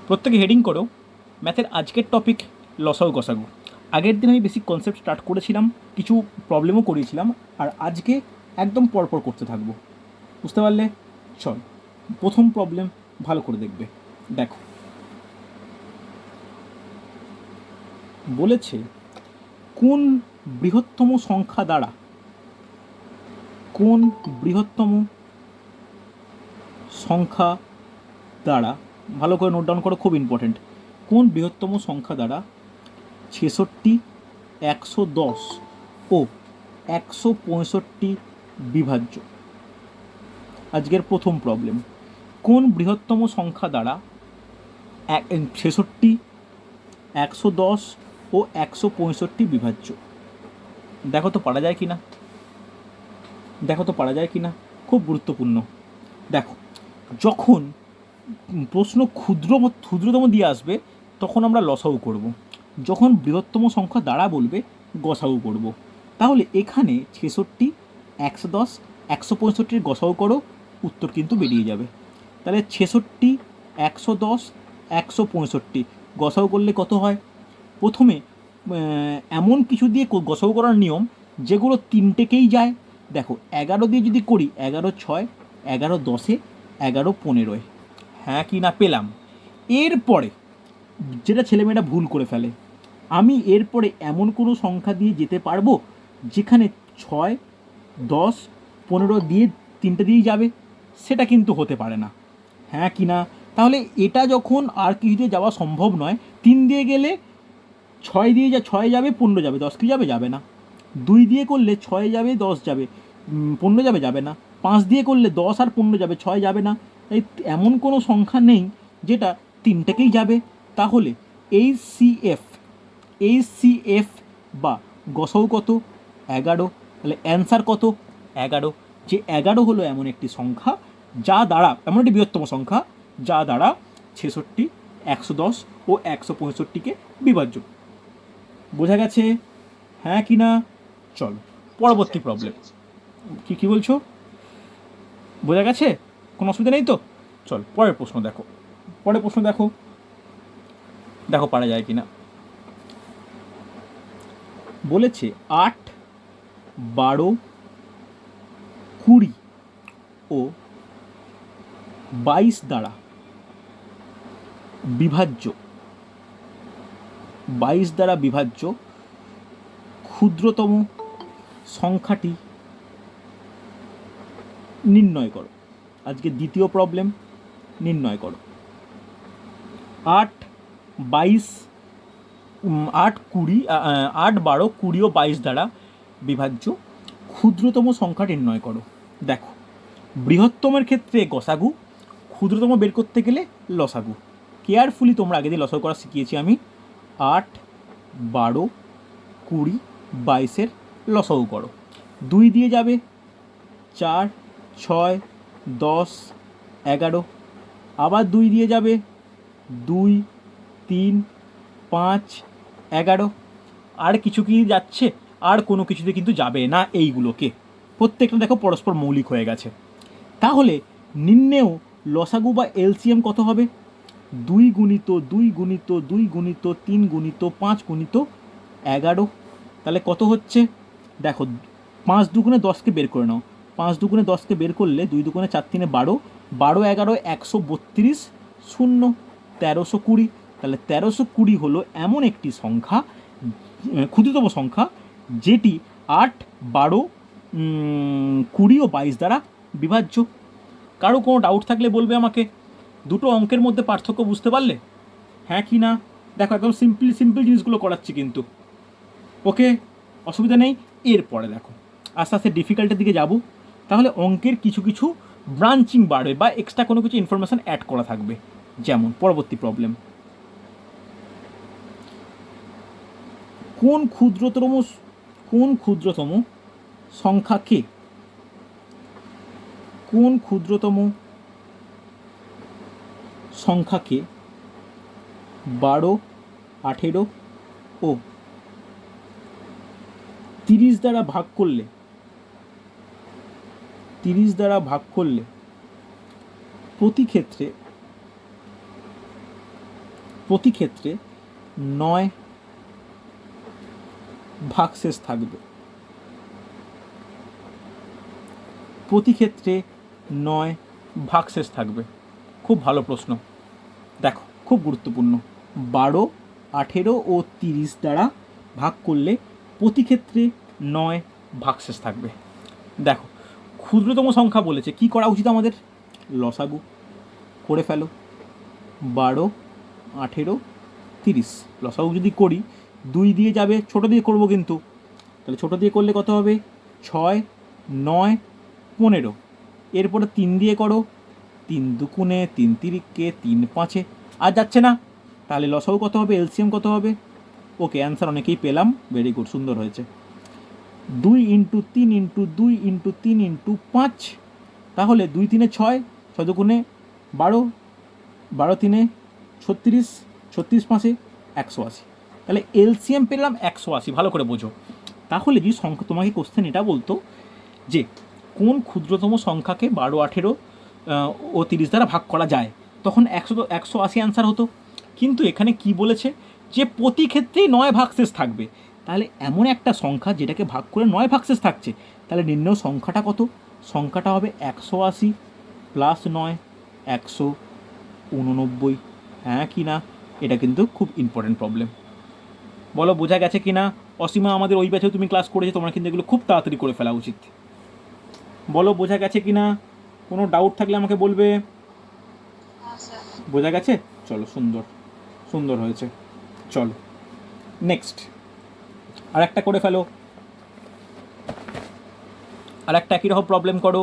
প্রত্যেকে হেডিং করো ম্যাথের আজকের টপিক লসাগু গসাগু। আগের দিন আমি বেসিক কনসেপ্ট স্টার্ট করেছিলাম, কিছু প্রবলেমও করিয়েছিলাম, আর আজকে একদম পরপর করতে থাকবো। বুঝতে পারলে? চল, প্রথম প্রবলেম ভালো করে দেখবে। দেখো, বলেছে কোন বৃহত্তম সংখ্যা দ্বারা, কোন বৃহত্তম সংখ্যা দ্বারা, ভালো করে নোট ডাউন করো, খুব ইম্পর্টেন্ট, কোন বৃহত্তম সংখ্যা দ্বারা 66, 110 ও 165 বিভাজ্য। আজকের প্রথম প্রবলেম, কোন বৃহত্তম সংখ্যা দ্বারা 66, 110 ও 165 বিভাজ্য। দেখো তো পারা যায় কি না, দেখো তো পারা যায় কি না, খুব গুরুত্বপূর্ণ। দেখো, যখন প্রশ্ন ক্ষুদ্রতম দিয়ে আসবে তখন আমরা লসাগু করব, যখন বৃহত্তম সংখ্যা দ্বারা বলবে গসাগু করব। তাহলে এখানে 66, 110, 165 গসাগু করো, উত্তর কিন্তু বেরিয়ে যাবে। তাহলে 66, 110, 165 গসাগু করলে কত হয়? প্রথমে এমন কিছু দিয়ে গসাগু করার নিয়ম যেগুলো তিনটেকেই যায়। দেখো, 11 দিয়ে যদি করি, 11 6, 11 10, 11 15। হ্যাঁ কি না পেলাম? এরপরে যেটা ছেলেমেয়েরা ভুল করে ফেলে, আমি এরপরে এমন কোনো সংখ্যা দিয়ে যেতে পারবো যেখানে 6, 10, 15 দিয়ে তিনটে দিয়েই যাবে, সেটা কিন্তু হতে পারে না। হ্যাঁ কি না? তাহলে এটা যখন আর কিছু দিয়ে যাওয়া সম্ভব নয়, 3 দিয়ে গেলে 6 দিয়ে 6 যাবে, 15 যাবে, 10 কি যাবে? যাবে না। 2 দিয়ে করলে 6 যাবে, 10 যাবে, 15 যাবে? যাবে না। 5 দিয়ে করলে 10 আর 15 যাবে, 6 যাবে না। তাই এমন কোনো সংখ্যা নেই যেটা তিনটেকেই যাবে। তাহলে এইচসিএফ বা গসাগু কত? 11। তাহলে অ্যান্সার কত? 11। যে 11 হলো এমন একটি সংখ্যা যা দ্বারা, এমন একটি বৃহত্তম সংখ্যা যা দ্বারা 66, 110 ও 165কে বিভাজ্য। বোঝা গেছে? হ্যাঁ কি না? চলো পরবর্তী প্রবলেম। কি বলছো? বোঝা গেছে? কোনো অসুবিধা নেই তো? চল পরের প্রশ্ন দেখো, পরের প্রশ্ন দেখো, দেখো পারা যায় কি না। বলেছে 8, 12, 20 ও 22 দ্বারা বিভাজ্য, 22 দ্বারা বিভাজ্য ক্ষুদ্রতম সংখ্যাটি নির্ণয় করো। আজকে দ্বিতীয় প্রবলেম, নির্ণয় করো। 8, 22, 8, 20, 8, 12, 20 ও 22 দ্বারা বিভাজ্য ক্ষুদ্রতম সংখ্যা নির্ণয় করো। দেখো, বৃহত্তমের ক্ষেত্রে গসাগু, ক্ষুদ্রতম বের করতে গেলে লসাগু। কেয়ারফুলি তোমরা আগে দিয়ে লসাগু করা শিখিয়েছি আমি। 8, 12, 20, 22 লসাগু করো। 2 দিয়ে যাবে 4, 6, 10, 11, আবার 2 দিয়ে যাবে 2, 3, 5, 11। আর কিছু কি যাচ্ছে? আর কোনো কিছুতে কিন্তু যাবে না এইগুলোকে। প্রত্যেকটা দেখো পরস্পর মৌলিক হয়ে গেছে। তাহলে নিম্নেও লসাগু বা এলসিএম কত হবে? 2 গুণিত 2 গুণিত 2 গুণিত 3 গুণিত 5 গুণিত 11। তাহলে কত হচ্ছে? দেখো, 5 দুগুণে 10কে বের করে নাও। 5 দুগুণে 10কে বের করলে 2 দুগুণে 4 3 12, 12, 11, 132, 0, 1320। তাহলে 1320 হলো এমন একটি সংখ্যা, ক্ষুদ্রতম সংখ্যা, যেটি 8, 12, 20 ও 22 দ্বারা বিভাজ্য। কারো কোনো ডাউট থাকলে বলবে আমাকে। দুটো অঙ্কের মধ্যে পার্থক্য বুঝতে পারলে? হ্যাঁ কি না? দেখো, একদম সিম্পল জিনিসগুলো করাচ্ছি কিন্তু। ওকে, অসুবিধা নেই। এরপরে দেখো, আস্তে আস্তে ডিফিকাল্টের দিকে যাব। তাহলে অঙ্কের কিছু কিছু ব্রাঞ্চিং বাড়বে বা এক্সট্রা কোনো কিছু ইনফরমেশান অ্যাড করা থাকবে। যেমন পরবর্তী প্রবলেম, কোন ক্ষুদ্রতম সংখ্যাকে, কোন ক্ষুদ্রতম সংখ্যাকে 12, 18 ও 30 দ্বারা ভাগ করলে, 30 দ্বারা ভাগ করলে প্রতি ক্ষেত্রে প্রতি ক্ষেত্রে 9 ভাগশেষ থাকবে। প্রতি ক্ষেত্রে 9 ভাগশেষ থাকবে। খুব ভালো প্রশ্ন। দেখো খুব গুরুত্বপূর্ণ। 12, 18 ও 30 দ্বারা ভাগ করলে প্রতি ক্ষেত্রে 9 ভাগশেষ থাকবে। দেখো ক্ষুদ্রতম সংখ্যা বলেছে, কি করা উচিত আমাদের? লসাগু করে ফেলো। 12, 18, 30 লসাগু যদি করি 2 দিয়ে যাবে, ছোটো দিয়ে করবো কিন্তু, তাহলে ছোটো দিয়ে করলে কত হবে? 6, 9, 15। এরপরে 3 দিয়ে করো, 3 দুগুণে 3 তিরিকে 3 পাঁচে, আর যাচ্ছে না, তাহলে লসাগু কত হবে? এলসিএম কত হবে? ওকে, অ্যান্সার অনেকেই পেলাম, ভেরি গুড, সুন্দর হয়েছে। 2 ইন্টু 3 ইন্টু 2 ইন্টু 3 ইন্টু 5, তাহলে 2 3 6, 6 দুগুণে 12, 12 3 36, 36 5 180, তাহলে এলসিএম পেলাম 180। ভালো করে বোঝো। তাহলে যদি সংখ্যা, তোমাকে কোশ্চেন এটা বলতো যে কোন ক্ষুদ্রতম সংখ্যাকে 12, 18 ও 30 দ্বারা ভাগ করা যায়, তখন 180 অ্যান্সার হতো। কিন্তু এখানে কি বলেছে যে প্রতি ক্ষেত্রেই 9 ভাগশেষ থাকবে। তাহলে এমন একটা সংখ্যা যেটাকে ভাগ করে 9 ভাগশেষ থাকছে, তাহলে নির্ণয় সংখ্যাটা কত? সংখ্যাটা হবে 180 প্লাস 9, 189। হ্যাঁ কি না? এটা কিন্তু খুব ইম্পর্টেন্ট প্রবলেম। বলো বোঝা গেছে কি না? অসীমা, আমাদের ওই ব্যাচেও তুমি ক্লাস করেছো, তোমরা কিন্তু এগুলো খুব তাড়াতাড়ি করে ফেলা উচিত। বলো বোঝা গেছে কি না? কোনো ডাউট থাকলে আমাকে বলবে। বোঝা গেছে? চলো, সুন্দর সুন্দর হয়েছে। চলো নেক্সট আর একটা করে ফেলো। আর একটা একই রকম প্রবলেম করো।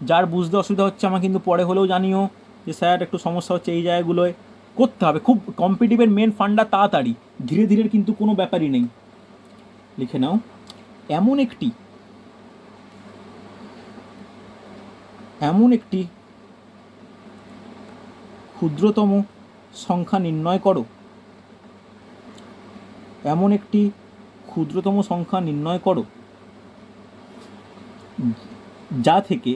যার বুঝতে অসুবিধা হচ্ছে আমাকে কিন্তু পরে হলেও জানিও যে স্যার একটু সমস্যা হচ্ছে এই জায়গাগুলোয়। করতে হবে, খুব কম্পিটিটিভের মেন ফান্ডা তাড়াতাড়ি, ধীরে ধীরে কিন্তু কোনো ব্যাপারই নেই। লিখে নাও। এমন একটি ক্ষুদ্রতম সংখ্যা নির্ণয় করো। এমন একটি ক্ষুদ্রতম সংখ্যা নির্ণয় করো যা থেকে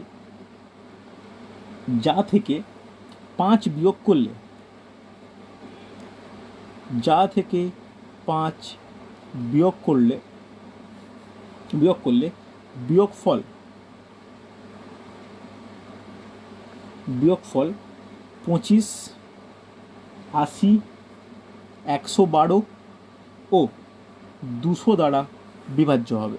5 বিয়োগ করলে, যা থেকে 5 বিয়োগ করলে বিয়োগফল 25, 80, 112 ও 200 দ্বারা বিভাজ্য হবে।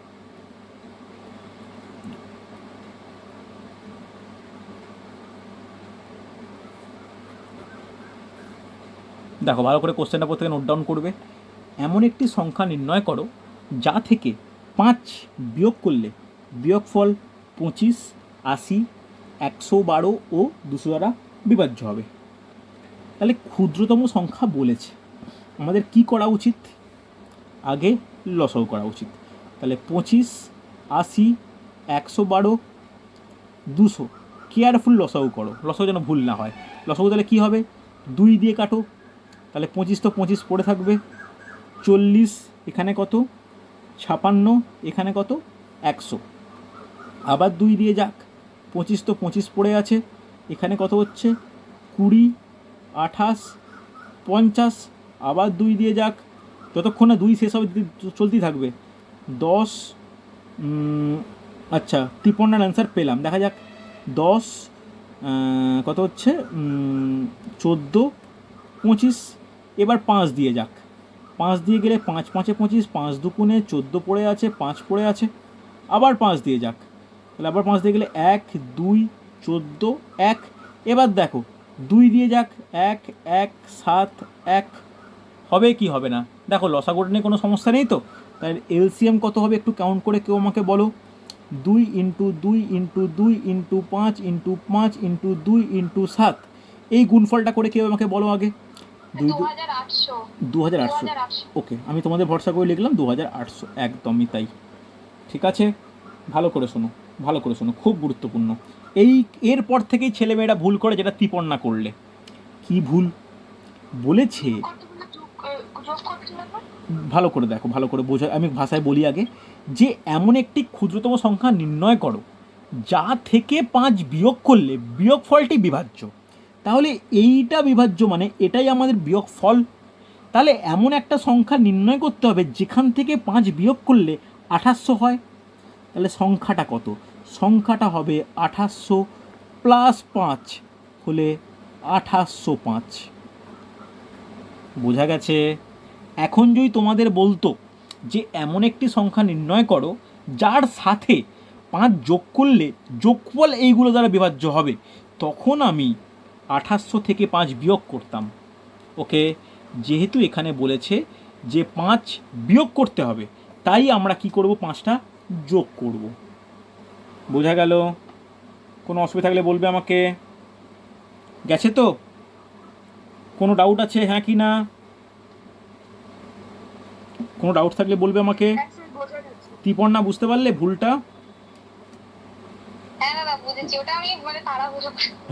দেখো ভালো করে কোশ্চেনটা প্রত্যেকে নোট ডাউন করবে। এমন একটি সংখ্যা নির্ণয় করো যা থেকে 5 বিয়োগ করলে বিয়োগফল 25, 80, 112 ও 200 দ্বারা বিভাজ্য হবে। তাহলে ক্ষুদ্রতম সংখ্যা বলেছে, আমাদের কি করা উচিত? আগে লসাগু করা উচিত। তাহলে 25, 80, 112, 200, কেয়ারফুল লসাগু করো, লসাগু যেন ভুল না হয়। লসাগু তাহলে কী হবে? 2 দিয়ে কাটো, তাহলে 25 তো 25 পড়ে থাকবে, 40 এখানে কত, 56 এখানে কত, 100। আবার 2 দিয়ে যাক, 25 তো 25 পড়ে আছে, এখানে কত হচ্ছে, 20, 28, 50। আবার 2 দিয়ে যাক, যতক্ষণ না 2 শেষ হবে চলতেই থাকবে। 10, আচ্ছা 53 অ্যান্সার পেলাম। দেখা যাক 10 কত হচ্ছে, 14, 25। এবার 5 দিয়ে যাক, 5 দিয়ে গেলে 5 5 25, 5 দুগুণে 14 পড়ে আছে, 5 পড়ে আছে। আবার 5 দিয়ে যাক, তাহলে আবার 5 দিয়ে গেলে 1, 2, 14, 1। এবার দেখো 2 দিয়ে যাক, 1, 1, 7, 1 হবে কি হবে না? দেখো লসাগুটা নিয়ে কোনো সমস্যা নেই তো। তাই এলসিএম কত হবে একটু কাউন্ট করে কেউ আমাকে বলো। 2 into 2 into 2 into 5 into 5 into 2 into 7, এই গুণফলটা করে কেউ আমাকে বলো আগে। 2800। ওকে, আমি তোমাদের ভরসা করে লিখলাম 2800, একদমই তাই। ঠিক আছে, ভালো করে শোনো, ভালো করে শোনো, খুব গুরুত্বপূর্ণ। এরপর থেকেই ছেলেমেয়েরা ভুল করে, যেটা ত্রিপন্না করলে। কি ভুল বলেছে ভালো করে দেখো, ভালো করে বোঝা, আমি ভাষায় বলি আগে, যে এমন একটি ক্ষুদ্রতম সংখ্যা নির্ণয় করো যা থেকে 5 বিয়োগ করলে বিয়োগফলটি বিভাজ্য। তাহলে এইটা বিভাজ্য মানে এটাই আমাদের বিয়োগফল, তাহলে এমন একটা সংখ্যা নির্ণয় করতে হবে যেখান থেকে 5 বিয়োগ করলে 2800 হয়। তাহলে সংখ্যাটা কত? সংখ্যাটা হবে 2800 প্লাস 5 হলে 2805। বোঝা গেছে? এখন যদি তোমাদের বলতো যে এমন একটি সংখ্যা নির্ণয় করো যার সাথে 5 যোগ করলে যোগফল এইগুলো দ্বারা বিভাজ্য হবে, তখন আমি 2800 থেকে 5 বিয়োগ করতাম। ওকে, যেহেতু এখানে বলেছে যে 5 বিয়োগ করতে হবে, তাই আমরা কি করব? 5টা যোগ করব। বোঝা গেল? কোনো অসুবিধা থাকলে বলবে আমাকে। গেছে তো? কোনো ডাউট আছে হ্যাঁ কি না? কোনো ডাউট থাকলে বলবে আমাকে। ত্রিপর্ণা বুঝতে পারলে ভুলটা?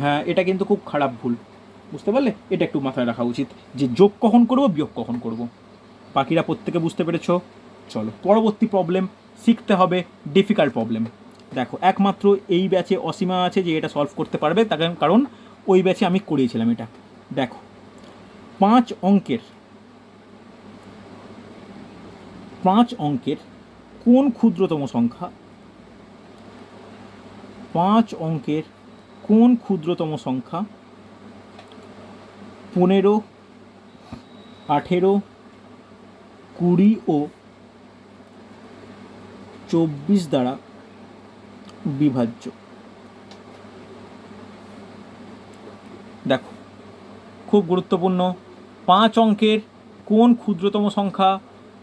হ্যাঁ, এটা কিন্তু খুব খারাপ ভুল, বুঝতে পারলে? এটা একটু মাথায় রাখা উচিত যে যোগ কখন করব, বিয়োগ কখন করব। বাকিরা প্রত্যেকে বুঝতে পেরেছ? চলো পরবর্তী প্রবলেম শিখতে হবে, ডিফিকাল্ট প্রবলেম। দেখো, একমাত্র এই ব্যাচে অসীমা আছে যে এটা সলভ করতে পারবে, তার কারণ ওই ব্যাচে আমি করিয়েছিলাম এটা। দেখো, 5 অঙ্কের কোন ক্ষুদ্রতম সংখ্যা 5 অঙ্কের কোন ক্ষুদ্রতম সংখ্যা 15, 18, 20 ও 24 দ্বারা বিভাজ্য? দেখো, খুব গুরুত্বপূর্ণ। 5 অঙ্কের কোন ক্ষুদ্রতম সংখ্যা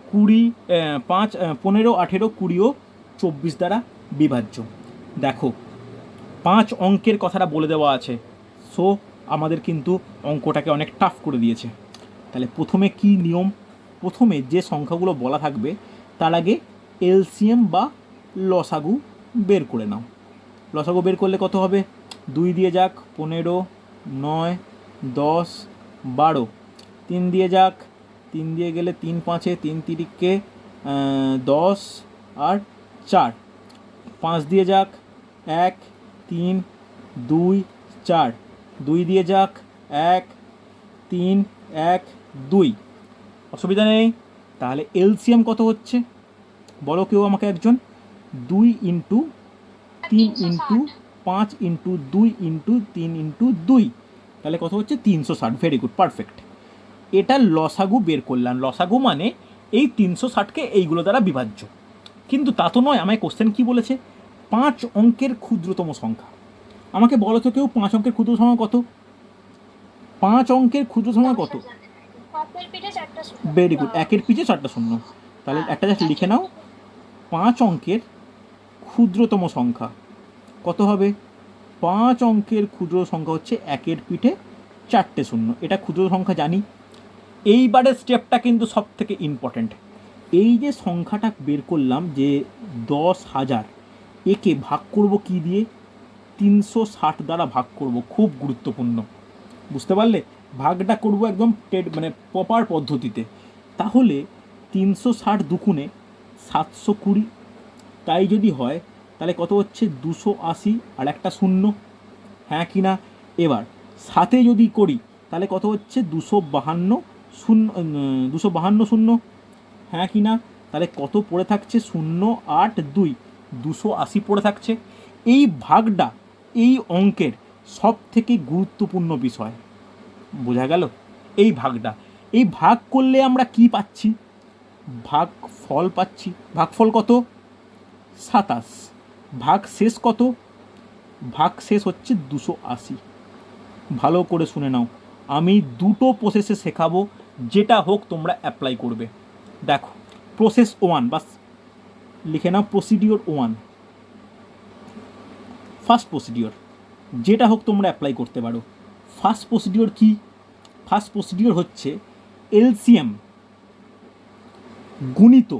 15, 18, 20 ও 24 দ্বারা বিভাজ্য? দেখো, 5 অঙ্কের কথাটা বলে দেওয়া আছে, সো আমাদের কিন্তু অঙ্কটাকে অনেক টাফ করে দিয়েছে। তাহলে প্রথমে কি নিয়ম? প্রথমে যে সংখ্যাগুলো বলা থাকবে তার আগে এলসিএম বা লসাগু বের করে নাও। লসাগু বের করলে কত হবে? 2 দিয়ে যাক 15, 9, 10, 12, 3 দিয়ে যাক, 3 দিয়ে গেলে 3 5, 3 তিরিকে 10 আর 4, 5 দিয়ে যাক 1, 3, 2, 4, 2 দিয়ে যাক 1, 3, 1, 2। অসুবিধা নেই। তাহলে এলসিএম কত হচ্ছে বলো কেউ আমাকে একজন? 2 into 3 into 5 into 2 into 3 into 2, তাহলে কত হচ্ছে? 360। Very good, perfect. এটা লসাগু বের করলাম। লসাগু মানে এই 360কে এইগুলো দ্বারা বিভাজ্য। কিন্তু তা তো নয়, আমায় কোশ্চেন কি বলেছে? 5 অঙ্কের ক্ষুদ্রতম সংখ্যা। আমাকে বলো তো কেউ 5 অঙ্কের ক্ষুদ্র সংখ্যা কত? 5 অঙ্কের ক্ষুদ্র সংখ্যা কত? ভেরি গুড, 1-এর পিছে 4টা শূন্য। তাহলে একটা জাস্ট লিখে নাও, 5 অঙ্কের ক্ষুদ্রতম সংখ্যা কত হবে? 5 অঙ্কের ক্ষুদ্র সংখ্যা হচ্ছে 1-এর পিঠে 4টে শূন্য। এটা ক্ষুদ্র সংখ্যা জানি। এইবারের স্টেপটা কিন্তু সব থেকে ইম্পর্ট্যান্ট। এই যে সংখ্যাটা বের করলাম যে 10,000, একে ভাগ করব কি দিয়ে? 360 দ্বারা ভাগ করব। খুব গুরুত্বপূর্ণ, বুঝতে পারলে? ভাগটা করব একদম মানে প্রপার পদ্ধতিতে। তাহলে 360 দুগুণে 720, তাই যদি হয় তাহলে কত হচ্ছে? 280 আর একটা শূন্য, হ্যাঁ কি না? এবার সাথে যদি করি তাহলে কত হচ্ছে? 252 শূন্য, 252 শূন্য, হ্যাঁ কি না? তাহলে কত পড়ে থাকছে? 0, 8, 2, 280 পড়ে থাকছে। এই ভাগটা এই অঙ্কের সব থেকে গুরুত্বপূর্ণ বিষয়। বোঝা গেল? এই ভাগটা, এই ভাগ করলে আমরা কি পাচ্ছি? ভাগফল পাচ্ছি। ভাগফল কত? 27। ভাগ শেষ কত? ভাগ শেষ হচ্ছে 280। ভালো করে শুনে নাও, আমি দুটো প্রসেসে শেখাবো, যেটা হোক তোমরা অ্যাপ্লাই করবে। দেখো, প্রসেস 1, বাস লিখে নাও, প্রসিডিওর 1, ফার্স্ট প্রসিডিওর, যেটা হোক তোমরা অ্যাপ্লাই করতে পারো। ফার্স্ট প্রসিডিওর কি? ফার্স্ট প্রসিডিওর হচ্ছে এলসিএম গুণিত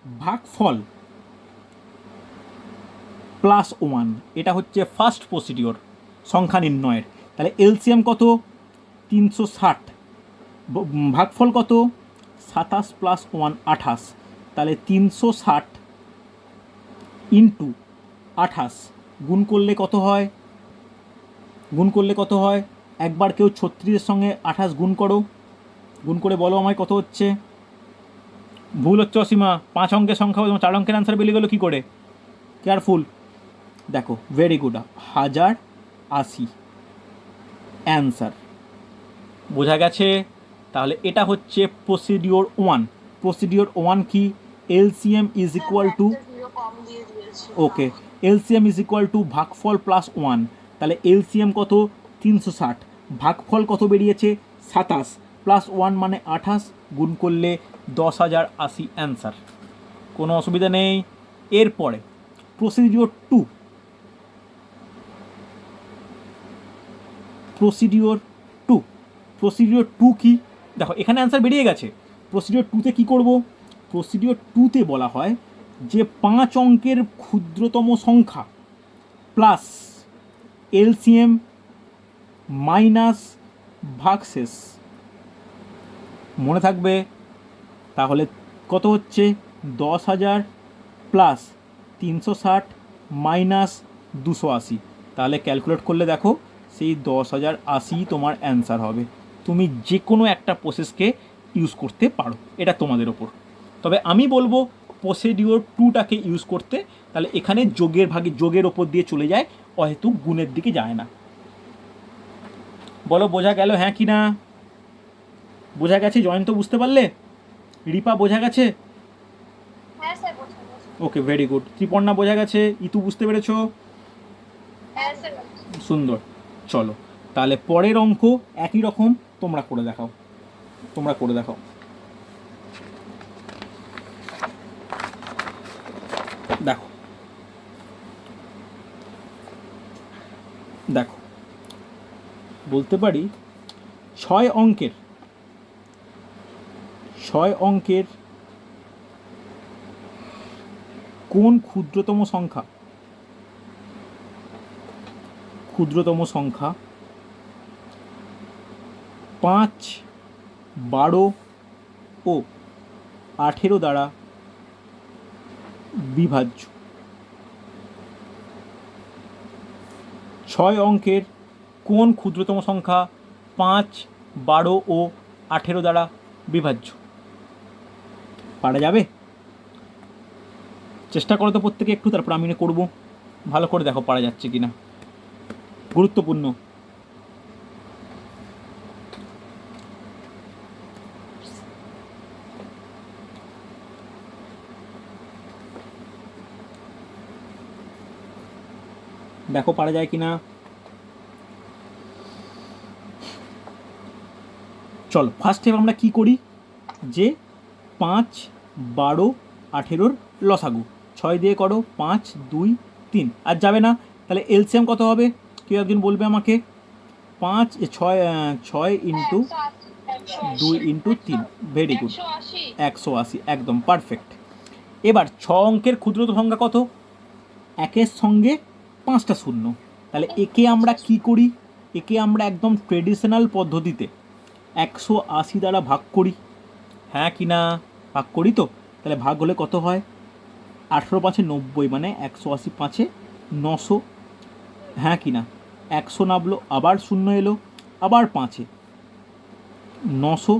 ভাগফল প্লাস 1। এটা হচ্ছে ফার্স্ট প্রসিডিওর সংখ্যা নির্ণয়ের। তাহলে এলসিএম কত? 360, ভাগফল কত? 27 প্লাস 1, 28। তাহলে 360 ইন্টু 28 গুণ করলে কত হয়? একবার কেউ 36-এর সঙ্গে 28 গুণ করো, গুণ করে বলো আমায় কত হচ্ছে। ভুল হচ্ছে অসীমা, 5 অঙ্কের সংখ্যা তোমার 4 অঙ্কের অ্যান্সার বেরিয়ে গেলো কী করে? কেয়ারফুল, দেখো ভেরি গুড, 1080 অ্যান্সার। বোঝা গেছে? তাহলে এটা হচ্ছে প্রসিডিওর 1। প্রসিডিওর 1 কি? LCM is equal to, okay, LCM is equal to ভাগফল প্লাস 1। তাহলে এলসিএম কত? 360, ভাগফল কত বেরিয়েছে? 27, প্লাস 1 মানে 28, গুণ করলে 10,080 অ্যান্সার। কোনো অসুবিধা নেই। এরপরে প্রসিডিওর 2, প্রসিডিওর 2, প্রসিডিওর 2 কি? দেখো এখানে অ্যান্সার বেরিয়ে গেছে। প্রসিডিওর 2তে কী করব? প্রসিডিওর 2তে বলা হয় যে 5 অঙ্কের ক্ষুদ্রতম সংখ্যা প্লাস এলসিএম মাইনাস ভাগশেষ। মনে থাকবে? তাহলে কত হচ্ছে? 10,000 প্লাস 360 মাইনাস 280। তাহলে ক্যালকুলেট করলে দেখো সেই 10,080 তোমার অ্যান্সার হবে। তুমি যে কোনো একটা প্রসেসকে ইউজ করতে পারো, এটা তোমাদের ওপর। তবে আমি বলবো প্রসিডিওর 2টাকে ইউজ করতে, তাহলে এখানে যোগের ভাগে যোগের ওপর দিয়ে চলে যায়, অহেতু গুণের দিকে যায় না। বলো বোঝা গেল হ্যাঁ কি না? বোঝা গেছে? জয়ন্ত বুঝতে পারলে? রিপা বোঝা গেছে? ওকে, ভেরি গুড। ত্রিপর্ণা বোঝা গেছে? ইতু বুঝতে পেরেছো? সুন্দর। চলো তাহলে পরের অঙ্ক একই রকম তোমরা করে দেখাও, তোমরা করে দেখাও। দেখো দেখো বলতে পারি 6 অঙ্কের কোন ক্ষুদ্রতম সংখ্যা 5, 12 ও 18 দ্বারা বিভাজ্য। 6 অঙ্কের কোন ক্ষুদ্রতম সংখ্যা 5, 12 ও 18 দ্বারা বিভাজ্য? পারা যাবে? চেষ্টা করো তো প্রত্যেকে একটু, তারপর আমি করবো। ভালো করে দেখো পারা যাচ্ছে কি না, গুরুত্বপূর্ণ। দেখো পারা যায় কি না। চলো ফার্স্ট স্টেপ আমরা কি করি, যে 5, 12, 18 লসাগু 6 দিয়ে করো, 5, 2, 3, আর যাবে না। তাহলে এলসিএম কত হবে? কেউ একজন বলবে আমাকে। 5, 6 ইন্টু 2 ইন্টু 3, ভেরি গুড, 180, একদম পারফেক্ট। এবার 6 অঙ্কের ক্ষুদ্রতম সংখ্যা কত? 1-এর সঙ্গে 5টা শূন্য। তাহলে একে আমরা কি করি? একে আমরা একদম ট্রেডিশনাল পদ্ধতিতে 180 দ্বারা ভাগ করি। হ্যাঁ কি না? ভাগ করি তো। তাহলে ভাগ হলে কত হয়? 18 5 90, মানে 180 5 900। হ্যাঁ কি না? 100 নামলো, আবার শূন্য এলো, আবার 5 900,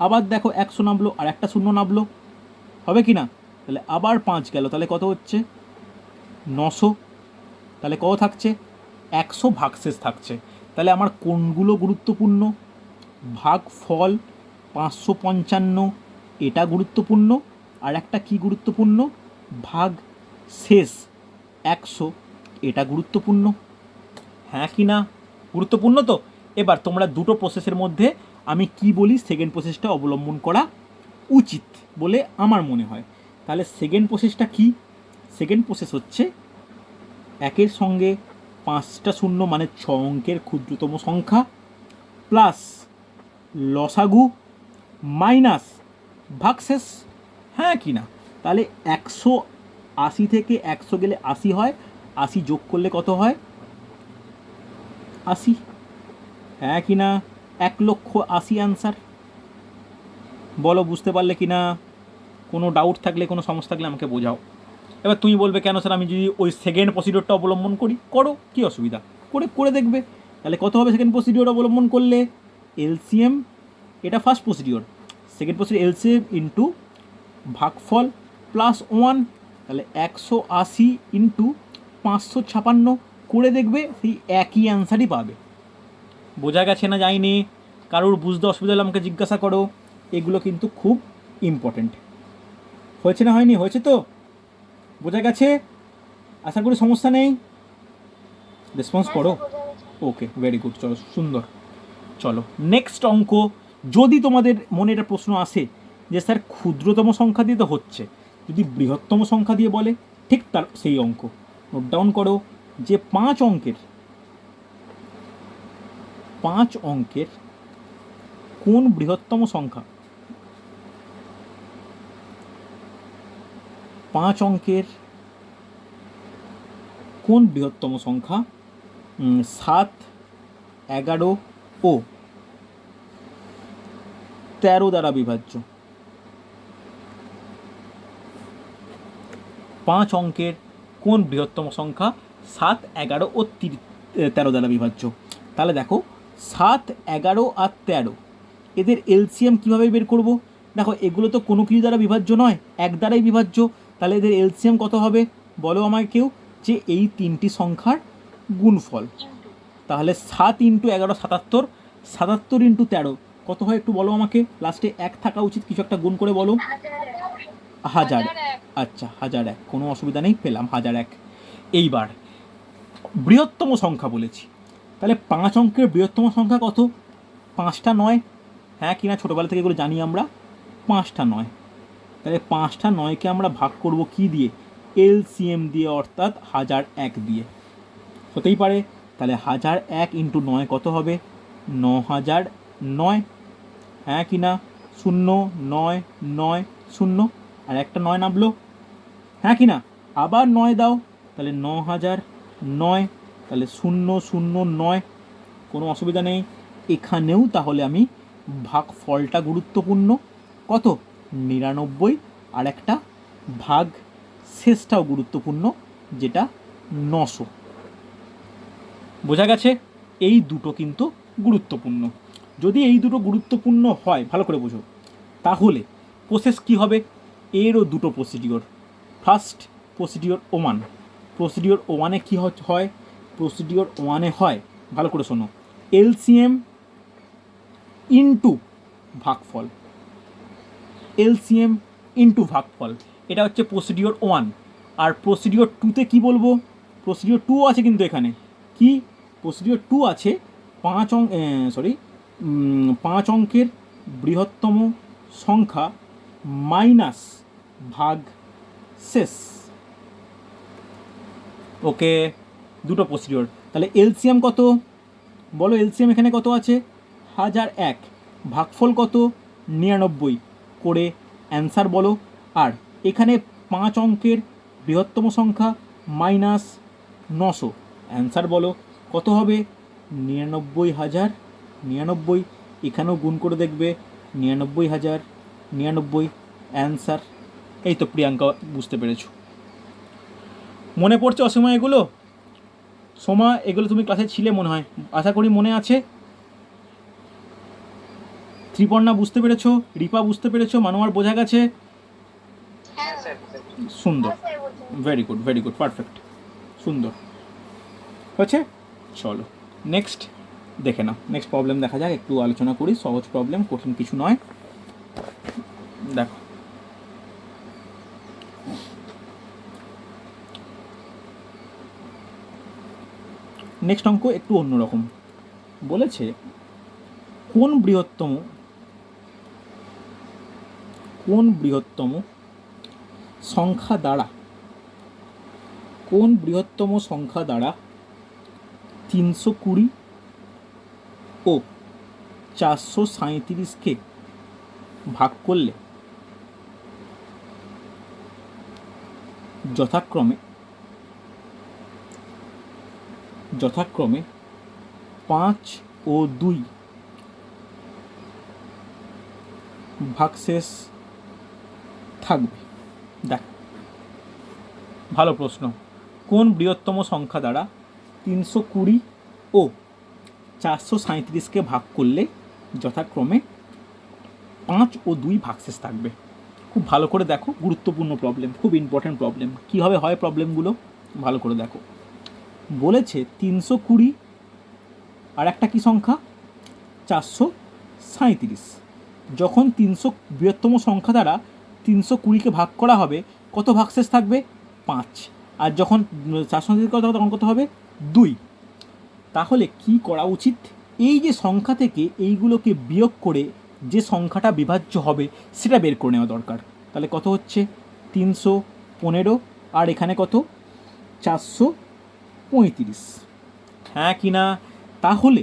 আবার দেখো 100 নামলো, আর একটা শূন্য নামলো, হবে কি না? তাহলে আবার 5 গেল, তাহলে কত হচ্ছে? 900। তাহলে কত থাকছে? 100 ভাগশেষ থাকছে। তাহলে আমার কোনগুলো গুরুত্বপূর্ণ? ভাগফল 555, এটা গুরুত্বপূর্ণ। আর একটা কি গুরুত্বপূর্ণ? ভাগ শেষ 100, এটা গুরুত্বপূর্ণ। হ্যাঁ কি না? গুরুত্বপূর্ণ তো। এবার তোমরা দুটো প্রসেসের মধ্যে আমি কি বলি, সেকেন্ড প্রসেসটা অবলম্বন করা উচিত বলে আমার মনে হয়। তাহলে সেকেন্ড প্রসেসটা কি? সেকেন্ড প্রসেস হচ্ছে 1-এর সঙ্গে 5টা শূন্য, মানে 6 অঙ্কের ক্ষুদ্রতম সংখ্যা, প্লাস লসাগু মাইনাস ভাগশেষ। হ্যাঁ কি না? তাহলে 180 থেকে 100 গেলে 80 হয়, 80 যোগ করলে কত হয়? 80। হ্যাঁ কি না? 1,80,000 অ্যান্সার। বলো বুঝতে পারলে কি না? কোনো ডাউট থাকলে, কোনো সমস্যা থাকলে আমাকে বোঝাও। এবার তুমি বলবে কেন স্যার, আমি যদি ওই সেকেন্ড প্রসিডিওরটা অবলম্বন করি? করো, কী অসুবিধা, করে দেখবে। তাহলে কত হবে সেকেন্ড প্রসিডিওর অবলম্বন করলে? এলসিএম এটা first procedure. Second procedure LCM into ভাগফল প্লাস 1, তাহলে 180 ইন্টু 556 করে দেখবে সেই একই অ্যান্সারই পাবে। বোঝা গেছে না যায়নি? কারোর বুঝতে অসুবিধা হলে আমাকে জিজ্ঞাসা করো। এগুলো কিন্তু খুব ইম্পর্ট্যান্ট। হয়েছে না হয়নি? হয়েছে তো? বোঝা গেছে? আশা করি সমস্যা নেই। রেসপন্স করো। ওকে, ভেরি গুড, চলো সুন্দর। চলো নেক্সট অঙ্ক। যদি তোমাদের মনে এটা প্রশ্ন আসে যে স্যার ক্ষুদ্রতম সংখ্যা দিয়ে তো হচ্ছে, যদি বৃহত্তম সংখ্যা দিয়ে বলে, ঠিক তার সেই অঙ্ক নোট ডাউন করো যে 5 অঙ্কের কোন বৃহত্তম সংখ্যা, 5 অঙ্কের কোন বৃহত্তম সংখ্যা 7, 11 ও 13 দ্বারা বিভাজ্য। 5 অঙ্কের কোন বৃহত্তম সংখ্যা 7, 11 ও 13 দ্বারা বিভাজ্য। তাহলে দেখো 7, 11 আর 13 এদের এলসিএম কীভাবে বের করব? দেখো এগুলো তো কোনো কিছু দ্বারা বিভাজ্য নয়, এক দ্বারাই বিভাজ্য। তাহলে এদের এলসিএম কত হবে বলো আমায় কেউ, যে এই তিনটি সংখ্যার গুণফল। তাহলে 7 ইন্টু 11 77, 77 ইন্টু 13 কত হয় একটু বলো আমাকে। লাস্টে 1 থাকা উচিত, কিছু একটা গুণ করে বলো। 1000। আচ্ছা 1001, কোনো অসুবিধা নেই, পেলাম 1001। এইবার বৃহত্তম সংখ্যা বলেছি, তাহলে 5 অঙ্কের বৃহত্তম সংখ্যা কত? 5টা 9, হ্যাঁ কিনা ছোটোবেলা থেকে এগুলো জানি আমরা। 5টা 9, তাহলে 5টা 9কে আমরা ভাগ করব কি দিয়ে? এলসিএম দিয়ে, অর্থাৎ 1001 দিয়ে। হতেই পারে। তাহলে 1001 ইন্টু 9 কত হবে? 9009, হ্যাঁ কি না? 0 9 9 0, আর একটা 9 নামলো, হ্যাঁ কি না? আবার 9 দাও, তাহলে 9009, তাহলে 009, কোনো অসুবিধা নেই। এখানেও তাহলে আমি ভাগফলটা গুরুত্বপূর্ণ, কত? 99, আর একটা ভাগ শেষটাও গুরুত্বপূর্ণ, যেটা 900। বোঝা গেছে? এই দুটো কিন্তু গুরুত্বপূর্ণ। যদি এই দুটো গুরুত্বপূর্ণ হয়, ভালো করে বোঝো, তাহলে প্রসেস কি হবে? এরও দুটো প্রসিডিওর। ফার্স্ট প্রসিডিওর 1, প্রসিডিওর 1-এ কী হয়? প্রসিডিওর 1-এ হয়, ভালো করে শোনো, এলসিএম ইন্টু ভাগফল, এলসিএম ইন্টু ভাগফল, এটা হচ্ছে প্রসিডিওর 1। আর প্রসিডিওর 2-তে কী বলবো? প্রসিডিওর 2 আছে কিন্তু এখানে কি? প্রসিডিওর 2 আছে 5 অঙ্কের বৃহত্তম সংখ্যা মাইনাস ভাগ শেষ। ওকে, দুটো প্রসিডিওর। তাহলে এলসিএম কত বলো? এলসিএম এখানে কত আছে? 1001, ভাগফল কত? 99 করে অ্যান্সার বলো। আর এখানে 5 অঙ্কের বৃহত্তম সংখ্যা মাইনাস 900, অ্যান্সার বলো কত হবে? 99,099। এখানেও গুণ করে দেখবে, 99,099 অ্যান্সার। এই তো প্রিয়াঙ্কা, বুঝতে পেরেছো? মনে পড়ছে অসময় এগুলো? সোমা, এগুলো তুমি ক্লাসে ছিলে মনে হয়, আশা করি মনে আছে। ত্রিপর্ণা বুঝতে পেরেছো? রিপা বুঝতে পেরেছো? মানুয়ার বোঝা গেছে? সুন্দর, very good, very good, perfect, সুন্দর হয়েছে। চলো নেক্সট দেখে নাও, নেক্সট প্রবলেম দেখা যাক, একটু আলোচনা করি। সহজ প্রবলেম, কঠিন কিছু নয়। দেখো নেক্সট অঙ্ক একটু অন্যরকম বলেছে, কোন বৃহত্তম সংখ্যা দ্বারা 320 ও 437কে ভাগ করলে যথাক্রমে 5 ও 2 ভাগশেষ থাকবে। দেখ, ভালো প্রশ্ন। কোন বৃহত্তম সংখ্যা দ্বারা 320 ও 437কে ভাগ করলে যথাক্রমে ও 2 ভাগশেষ থাকবে। খুব ভালো করে দেখো, গুরুত্বপূর্ণ প্রবলেম, খুব ইম্পর্ট্যান্ট প্রবলেম। কীভাবে হয় প্রবলেমগুলো ভালো করে দেখো। বলেছে 320 আর একটা কী সংখ্যা 437। যখন 300 বৃহত্তম সংখ্যা দ্বারা 320কে ভাগ করা হবে কত ভাগশেষ থাকবে? 5। আর যখন 437 করা হবে তখন কত হবে? 2। তাহলে কি করা উচিত? এই যে সংখ্যা থেকে এইগুলোকে বিয়োগ করে যে সংখ্যাটা বিভাজ্য হবে সেটা বের করে নেওয়া দরকার। তাহলে কত হচ্ছে? 315 আর এখানে কত? 435। হ্যাঁ কি না? তাহলে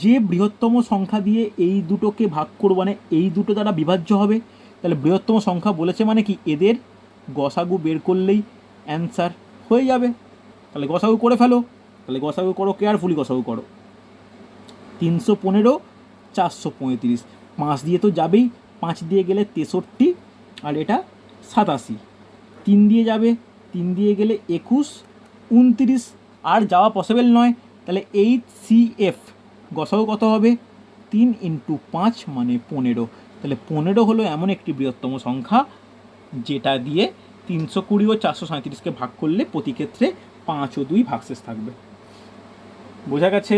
যে বৃহত্তম সংখ্যা দিয়ে এই দুটোকে ভাগ করব, মানে এই দুটো দ্বারা বিভাজ্য হবে, তাহলে বৃহত্তম সংখ্যা বলেছে মানে কি এদের গসাগু বের করলেই অ্যান্সার হয়ে যাবে। তাহলে গসাগু করে ফেলো। তাহলে গসাগু করো, কেয়ারফুলি গসাগু করো। 315 435, 5 দিয়ে তো যাবেই, 5 দিয়ে গেলে 63 আর এটা 87, 3 দিয়ে যাবে, 3 দিয়ে গেলে 21 29 আর যাওয়া পসিবল নয়। তাহলে HCF গসাগু কত হবে? 3 × 5 মানে 15। তাহলে 15 হলো এমন একটি বৃহত্তম সংখ্যা যেটা দিয়ে 320 ও 437কে ভাগ করলে প্রতি ক্ষেত্রে 5 ও 2 ভাগশেষ থাকবে। বোঝা গেছে?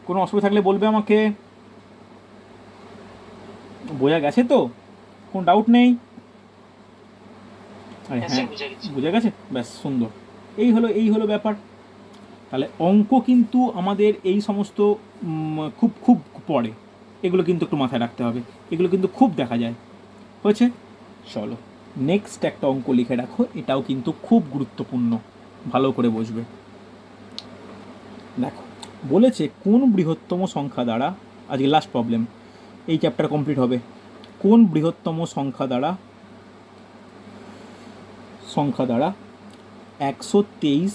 কোনো অসুবিধা থাকলে বলবে আমাকে। বোঝা গেছে তো? কোনো ডাউট নেই? আরে হ্যাঁ, বোঝা গেছে, ব্যাস সুন্দর। এই হলো ব্যাপার। তাহলে অঙ্ক কিন্তু আমাদের এই সমস্ত খুব খুব পড়ে, এগুলো কিন্তু একটু মাথায় রাখতে হবে, এগুলো কিন্তু খুব দেখা যায়। হয়েছে? চলো নেক্সট একটা অঙ্ক লিখে রাখো, এটাও কিন্তু খুব গুরুত্বপূর্ণ, ভালো করে বসবে। দেখো বলেছে কোন বৃহত্তম সংখ্যা দ্বারা, আজকে লাস্ট প্রবলেম, এই চ্যাপ্টার কমপ্লিট হবে। কোন বৃহত্তম সংখ্যা দ্বারা 123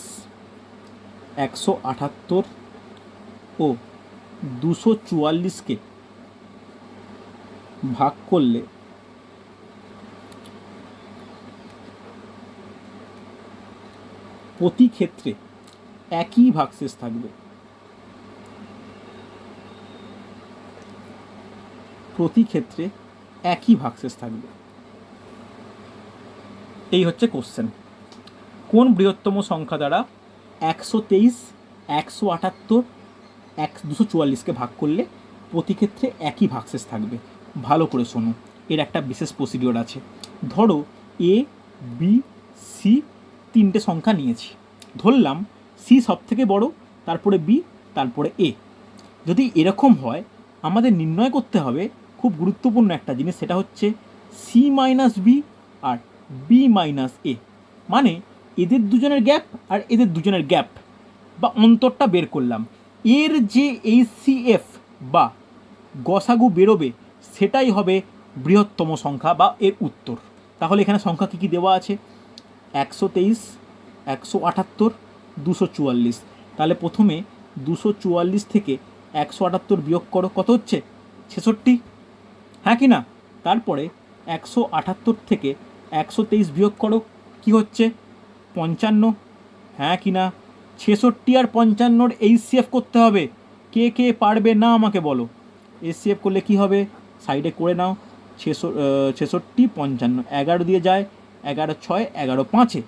178 ও 244কে ভাগ করলে প্রতি ক্ষেত্রে একই ভাগশেষ থাকবে? প্রতি ক্ষেত্রে একই ভাগশেষ থাকবে, এই হচ্ছে কোশ্চেন। কোন বৃহত্তম সংখ্যা দ্বারা 123 178 244কে ভাগ করলে প্রতি ক্ষেত্রে একই ভাগশেষ থাকবে? ভালো করে শোনো, এর একটা বিশেষ প্রসিডিওর আছে। ধরো এ বি সি তিনটে সংখ্যা নিয়েছি, ধরলাম সি সব থেকে বড়, তারপরে বি, তারপরে এ। যদি এরকম হয় আমাদের নির্ণয় করতে হবে খুব গুরুত্বপূর্ণ একটা জিনিস, সেটা হচ্ছে সি মাইনাস বি আর বি মাইনাস এ, মানে এদের দুজনের গ্যাপ আর এদের দুজনের গ্যাপ বা অন্তরটা বের করলাম। এর যে HCF বা গসাগু বেরোবে সেটাই হবে বৃহত্তম সংখ্যা বা এর উত্তর। তাহলে এখানে সংখ্যা কী কী দেওয়া আছে? 123 178 244। তাহলে প্রথমে 244 থেকে 178 বিয়োগ করো, কত হচ্ছে? 66, হ্যাঁ কি না? তারপরে 178 থেকে 123 বিয়োগ করো, কি হচ্ছে? 55, হ্যাঁ কি না? 66 আর 55-র HCF করতে হবে। কে কে পারবে না আমাকে বলো। HCF করলে কি হবে? সাইডে করে নাও। 66 55, 11 দিয়ে যায়, 11 6 11 5-এ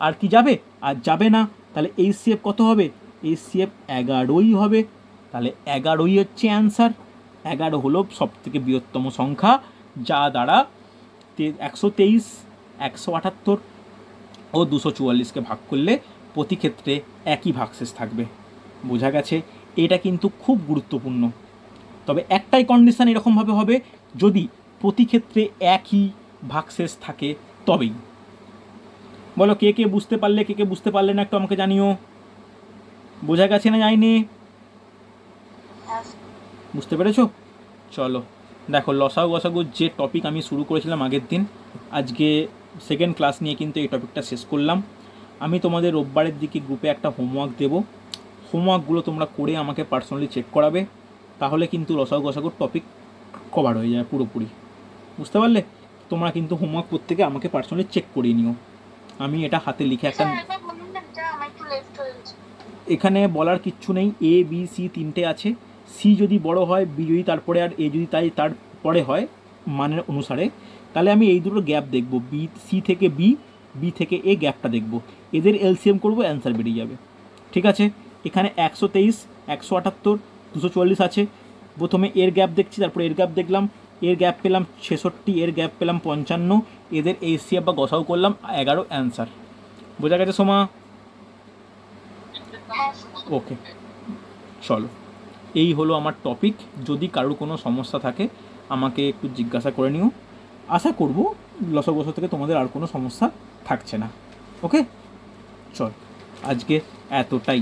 আর কি যাবে? আর যাবে না। তাহলে HCF কত হবে? HCF 11ই হবে। তাহলে 11ই হচ্ছে অ্যান্সার। 11 হলো সবথেকে বৃহত্তম সংখ্যা যা দ্বারা 123 178 ও 244কে ভাগ করলে প্রতি ক্ষেত্রে একই ভাগশেষ থাকবে। বোঝা গেছে? এটা কিন্তু খুব গুরুত্বপূর্ণ। তবে একটাই কন্ডিশন এরকমভাবে হবে, যদি প্রতি ক্ষেত্রে একই ভাগশেষ থাকে তবেই। বলো কে কে বুঝতে পারলে, কে কে বুঝতে পারলে না একটু আমাকে জানিও। বোঝা গেছে না যায়নি? বুঝতে পেরেছো? চলো দেখো, লসাগু গসাগুর যে টপিক আমি শুরু করেছিলাম আগের দিন, আজকে সেকেন্ড ক্লাস নিয়ে কিন্তু এই টপিকটা শেষ করলাম। আমি তোমাদের রোববারের দিকে গ্রুপে একটা হোমওয়ার্ক দেবো, হোমওয়ার্কগুলো তোমরা করে আমাকে পার্সোনালি চেক করাবে, তাহলে কিন্তু লসাগু গসাগুর টপিক কভার হয়ে যায় পুরোপুরি। বুঝতে পারলে? তোমরা কিন্তু হোমওয়ার্ক প্রত্যেকে আমাকে পার্সোনালি চেক করিয়ে নিও। আমি এটা হাতে লিখে একটা, এখানে বলার কিচ্ছু নেই। এ বি সি তিনটে আছে, সি যদি বড় হয়, বি যদি তারপরে আর এ যদি তাই তারপরে হয়, মানের অনুসারে, তাহলে আমি এই দুটো গ্যাপ দেখব, বি সি থেকে বি, বি থেকে এ গ্যাপটা দেখব, এদের এলসিএম করব, অ্যান্সার বেরিয়ে যাবে। ঠিক আছে, এখানে 123, 178, 240 আছে। প্রথমে এর গ্যাপ দেখছি, তারপরে এর গ্যাপ দেখলাম, এর গ্যাপ পেলাম 66, এর গ্যাপ পেলাম 55, এদের এইচসিএফ বা গসাও করলাম 11, অ্যান্সার। বোঝা গেছে সোমা? ওকে, চলো, এই হলো আমার টপিক। যদি কারোর কোনো সমস্যা থাকে আমাকে একটু জিজ্ঞাসা করে নিও। আশা করব লসগোসা থেকে তোমাদের আর কোনো সমস্যা থাকছে না। ওকে, চল, আজকে এতটাই।